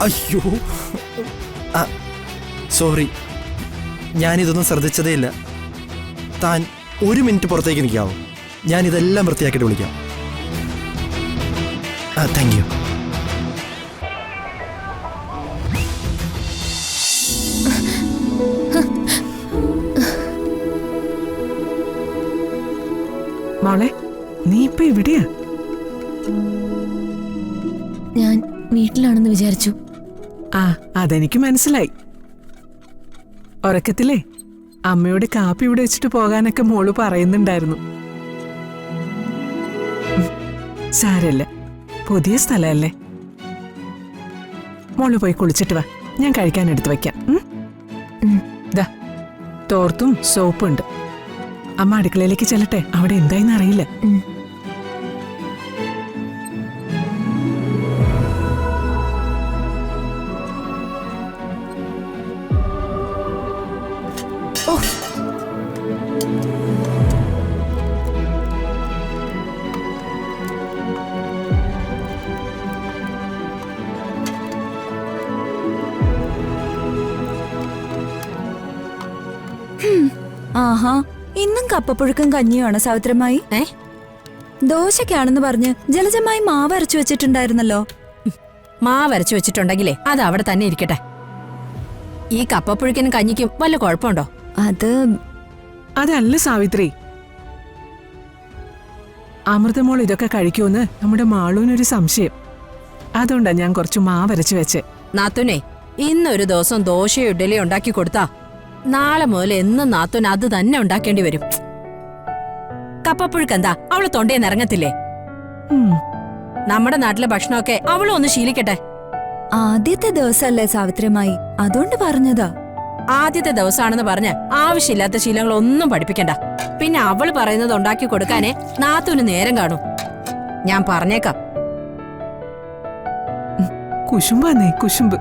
അയ്യോ, സോറി, ഞാനിതൊന്നും ശ്രദ്ധിച്ചതേ ഇല്ല. താൻ 1 മിനിറ്റ് പുറത്തേക്ക് നിൽക്കാവോ? ഞാനിതെല്ലാം വൃത്തിയാക്കിയിട്ട് വിളിക്കാം. Thank you. മോളെ, നീ ഇപ്പൊ എവിടെയാ? ഞാൻ വീട്ടിലാണെന്ന് വിചാരിച്ചു. അതെനിക്ക് മനസ്സിലായി. ഉറക്കത്തിലേ അമ്മയോട് കാപ്പി ഇവിടെ വെച്ചിട്ട് പോകാനൊക്കെ മോള് പറയുന്നുണ്ടായിരുന്നു. സാരല്ല, പുതിയ സ്ഥലമല്ലേ. മോള് പോയി കുളിച്ചിട്ട് വാ, ഞാൻ കഴിക്കാൻ എടുത്തു വയ്ക്കാം. ദാ തോർത്തും സോപ്പും ഉണ്ട്. അമ്മ അടുക്കളയിലേക്ക് ചെല്ലട്ടെ, അവിടെ എന്തായിന്ന് അറിയില്ല. ആഹാ, ഇന്നും കപ്പപ്പുഴുക്കും കഞ്ഞിയുമാണ് സാവിത്രമായി. ദോശക്കാണെന്ന് പറഞ്ഞ് ജലജമായി മാവ് അരച്ചു വെച്ചിട്ടുണ്ടായിരുന്നല്ലോ. മാവ് അരച്ചു വെച്ചിട്ടുണ്ടെങ്കിലേ അത് അവിടെ തന്നെ ഇരിക്കട്ടെ. ഈ കപ്പപ്പുഴുക്കിനും കഞ്ഞിക്കും വല്ല കുഴപ്പമുണ്ടോ? അതല്ല സാവിത്രി, അമൃതമോൾ ഇതൊക്കെ കഴിക്കുമെന്ന് നമ്മുടെ മാളൂനൊരു സംശയം. അതുകൊണ്ടാ ഞാൻ കുറച്ച് മാവ് അരച്ചു വെച്ചേ. നാത്തുനെ, ഇന്നൊരു ദിവസം ദോശയോ ഇഡ്ഡലിയോ ഉണ്ടാക്കി കൊടുത്താ നാളെ മുതൽ എന്നും നാത്തുൻ അത് തന്നെ ഉണ്ടാക്കേണ്ടി വരും. കപ്പപ്പുഴുക്കെന്താ അവള് തൊണ്ടേന്ന് ഇറങ്ങത്തില്ലേ? നമ്മുടെ നാട്ടിലെ ഭക്ഷണമൊക്കെ അവളും ഒന്ന് ശീലിക്കട്ടെ. ആദ്യത്തെ ദിവസമല്ലേ സാവിത്രിമായി, അതുകൊണ്ട് പറഞ്ഞതാ. ആദ്യത്തെ ദിവസമാണെന്ന് പറഞ്ഞ് ആവശ്യമില്ലാത്ത ശീലങ്ങളൊന്നും പഠിപ്പിക്കണ്ട. പിന്നെ അവള് പറയുന്നത് ഉണ്ടാക്കി കൊടുക്കാനേ നാത്തൂന് നേരം കാണും. ഞാൻ പറഞ്ഞേക്കാം. കുശുമ്പാന്നേ, കുശുമ്പ്.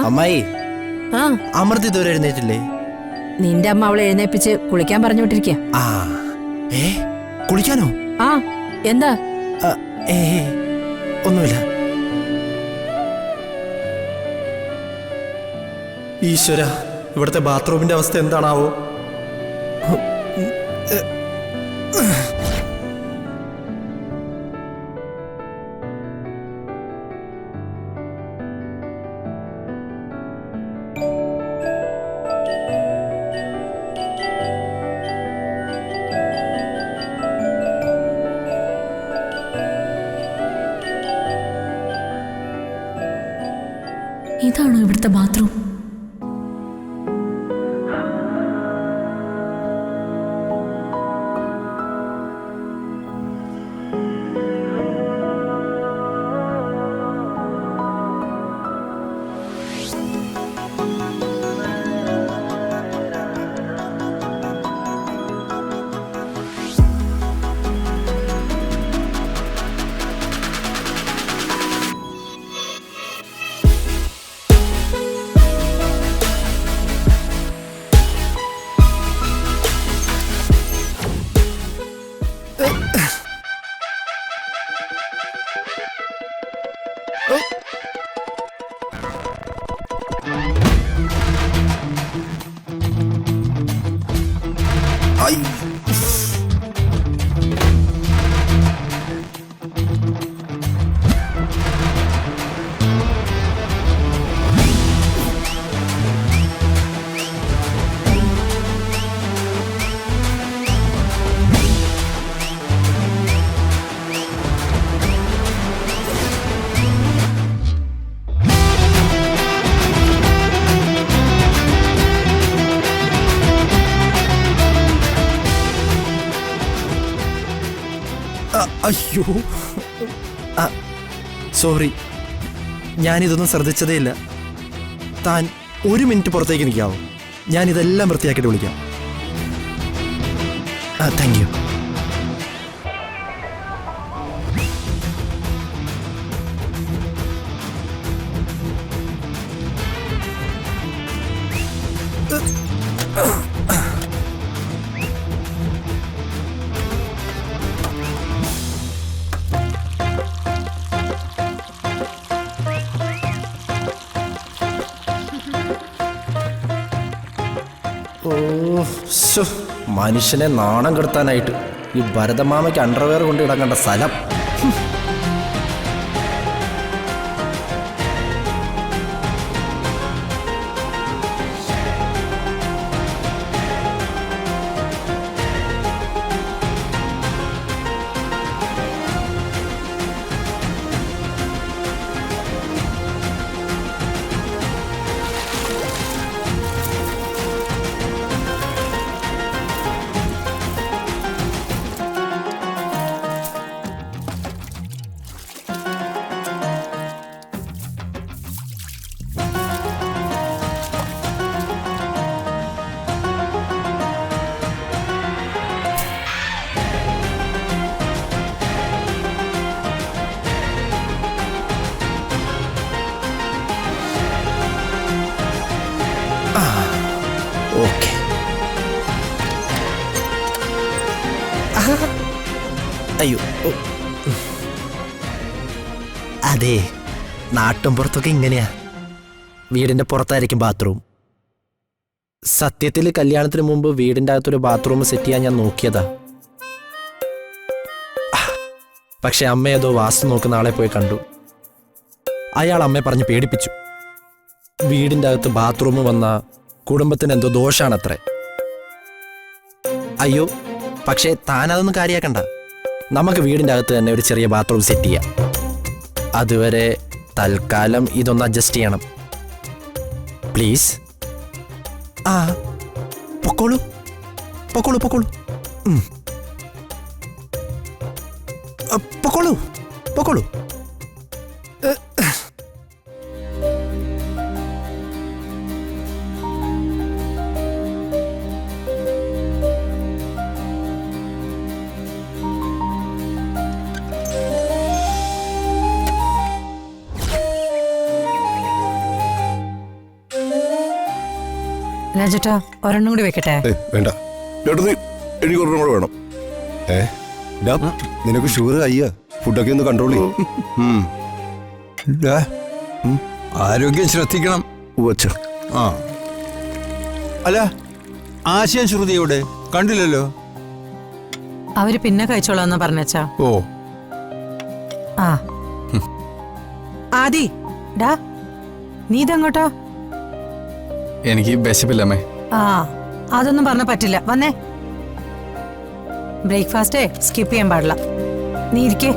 അമ്മായി, അമൃത ഇതുവരെ എഴുന്നേറ്റില്ലേ? നിന്റെ അമ്മ അവളെ എഴുന്നേപ്പിച്ച് കുളിക്കാൻ പറഞ്ഞു വിട്ടിരിക്ക. കുളിക്കാനോ? എന്താ? ഒന്നുമില്ല. ഈശ്വര, ഇവിടുത്തെ ബാത്റൂമിന്റെ അവസ്ഥ എന്താണാവോ? ഇതാണോ ഇവിടുത്തെ ബാത്റൂം? അയ്യോ, സോറി, ഞാനിതൊന്നും ശ്രദ്ധിച്ചതേ ഇല്ല. താൻ 1 മിനിറ്റ് പുറത്തേക്ക് നിൽക്കാവോ? ഞാനിതെല്ലാം വൃത്തിയാക്കിയിട്ട് വിളിക്കാം. Thank you. മനുഷ്യനെ നാണം കെടുത്താനായിട്ട് ഈ ഭരതമാമയ്ക്ക് അണ്ടർവെയർ കൊണ്ട് ഇടക്കേണ്ട സ്ഥലം. ഓക്കെ. അയ്യോ, അതെ, നാട്ടും പുറത്തൊക്കെ ഇങ്ങനെയാ. വീടിന്റെ പുറത്തായിരിക്കും ബാത്റൂം. സത്യത്തിൽ കല്യാണത്തിന് മുമ്പ് വീടിന്റെ അകത്തൊരു ബാത്റൂം സെറ്റ് ചെയ്യാൻ ഞാൻ നോക്കിയതാ. പക്ഷെ അമ്മ ഏതോ വാസ്തു നോക്കുന്ന ആളെ പോയി കണ്ടു. അയാൾ അമ്മയെ പറഞ്ഞ് പേടിപ്പിച്ചു. വീടിന്റെ അകത്ത് ബാത്റൂം വന്ന കുടുംബത്തിന് എന്തോ ദോഷാണത്രേ. അയ്യോ, പക്ഷേ താനതൊന്നും കാര്യാക്കണ്ട. നമുക്ക് വീടിന്റെ അകത്ത് തന്നെ ഒരു ചെറിയ ബാത്റൂം സെറ്റ് ചെയ്യാം. അതുവരെ തൽക്കാലം ഇതൊന്ന് അഡ്ജസ്റ്റ് ചെയ്യണം പ്ലീസ്. ആ, പൊക്കോളൂ പൊക്കോളൂ പൊക്കോളൂ. പൊക്കോളൂ പൊക്കോളൂ. രാജേട്ടാ, ഒരെണ്ണം കൂടി വെക്കട്ടെ? വേണ്ട ചേട്ടന്, എനിക്ക് ഒരെണ്ണം കൂടെ വേണം. നിനക്ക് ഷുഗർ അയ്യ, ഫുഡൊക്കെ ഒന്ന് കൺട്രോൾ ചെയ്യും. ആരോഗ്യം ശ്രദ്ധിക്കണം. ആ, അല്ല, ആശയം ശ്രുതിയോടെ കണ്ടില്ലല്ലോ. അവര് പിന്നെ കഴിച്ചോളാന്നാ പറഞ്ഞാ. ഓ, ആ ആദി, ഡാ നീ ഇതെങ്ങോട്ടാ? എനിക്ക് വിശപ്പില്ലമ്മേ. ആ, അതൊന്നും പറഞ്ഞ പറ്റില്ല. വന്നേ, ബ്രേക്ക്ഫാസ്റ്റേ സ്കിപ്പ് ചെയ്യാൻ പാടില്ല. നീ ഇരിക്കേ.